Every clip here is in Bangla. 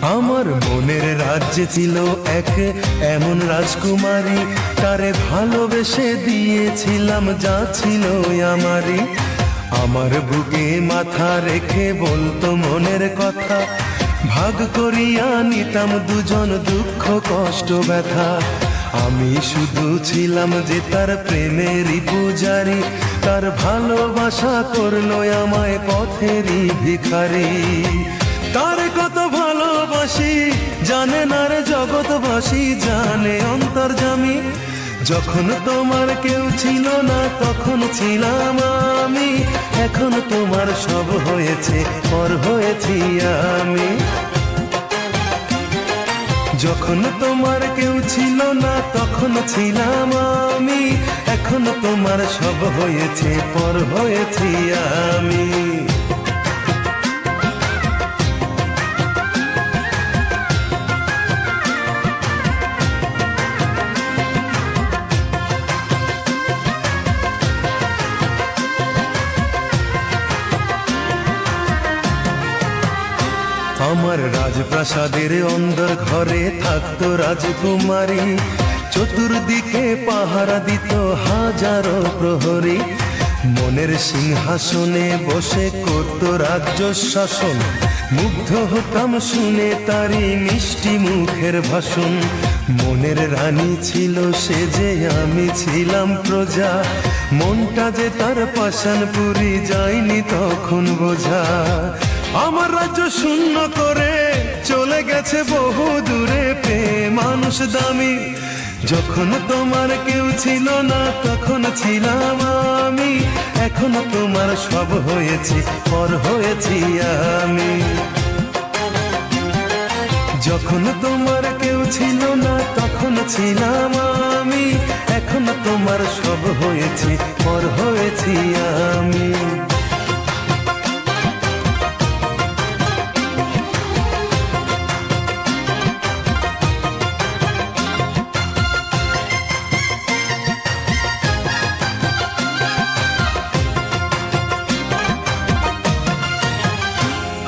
আমার মনের রাজ্যে ছিল এক এমন রাজকুমারী, তারে ভালোবেসে দিয়েছিলাম যা ছিল আমারই। আমার বুকে মাথা রেখে বলতো মনের কথা, ভাগ করিয়া নিতাম দুজন দুঃখ কষ্ট ব্যথা। আমি শুধু ছিলাম যে তার প্রেমেরই পূজারি, তার ভালোবাসা করলো আমায় পথেরই ভিখারি। তার কত ভালোবাসি জানে না রে জগৎবাসী, জানে অন্তর্যামী। যখন তোমার কেউ ছিল না তখন ছিলাম আমি, এখন তোমার সব হয়েছে পর হয়েছি আমি। যখন তোমার কেউ ছিল না তখন ছিলাম আমি, এখন তোমার সব হয়েছে পর হয়েছি আমি। আমার রাজপ্রাসাদের অন্দর ঘরে থাকতো রাজকুমারী, চতুর্দিকে পাহারা দিত হাজারো প্রহরী। মনের সিংহাসনে বসে করত রাজ্য শাসন, মুগ্ধ হতাম শুনে তারই মিষ্টি মুখের ভাষণ। মনের রানী ছিল সে যে আমি ছিলাম প্রজা, মনটা যে তার পাষাণপুরি যায়নি তখন বোঝা। আমার রাজ্য শূন্য করে চলে গেছে বহু দূরে, পেয়ে মানুষ দামি। যখন তোমার কেউ ছিল না তখন ছিলাম আমি, এখন তোমার সব হয়েছে পর হয়েছি আমি। যখন তোমার কেউ ছিল না তখন ছিলাম আমি, এখন তোমার সব হয়েছে পর হয়েছি আমি।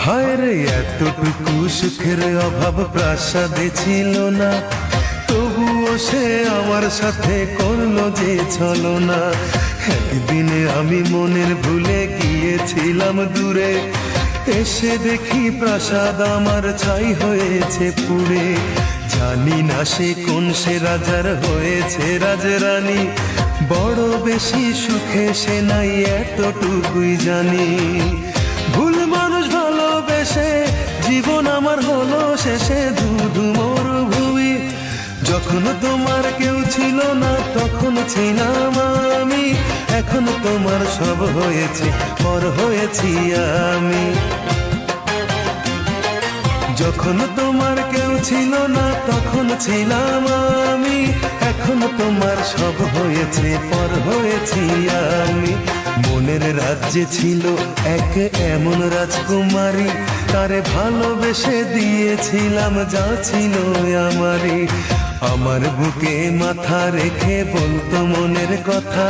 হায় রে এতটুকু সুখের অভাব প্রাসাদে ছিল না, তবুও সে আমার সাথে করলো যে ছলনা। একদিনে আমি মনের ভুলে গিয়েছিলাম দূরে, এসে দেখি প্রাসাদ আমার ছাই হয়েছে পুড়ে। জানি না সে কোন সে রাজার হয়েছে রাজরানী, বড় বেশি সুখে সে নাই এতটুকুই জানি। ভুল মানুষ ভালোবেসে জীবন আমার হলো শেষে ধুধু মরুভূমি। যখন তোমার কেউ ছিল না তখন ছিলাম আমি, এখন তোমার সব হয়েছে পর হয়েছি আমি। যখন তোমার কেউ ছিল না তখন ছিলাম আমি, এখন তোমার সব হয়েছে পর হয়েছি আমি। মনের রাজ্যে ছিল এক এমন রাজকুমারী, তারে ভালোবেসে দিয়েছিলাম যা ছিল আমারই। আমার বুকে মাথা রেখে বলতো মনের কথা,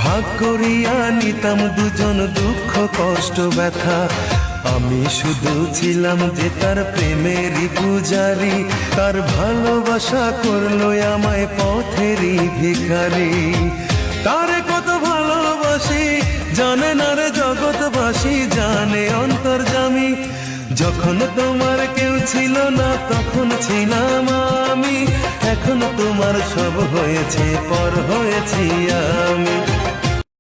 ভাগ করিয়া নিতাম দুজন দুঃখ কষ্ট ব্যথা। আমি শুধু ছিলাম যে তার প্রেমেরই পূজারি, তার ভালোবাসা করলো আমায় পথেরই ভিখারি। তারে কত ভালোবাসি জানে না রে জগৎবাসী, জানে অন্তর্যামী। যখন তোমার কেউ ছিল না তখন ছিলাম আমি, এখন তোমার সব হয়েছে পর হয়েছি আমি।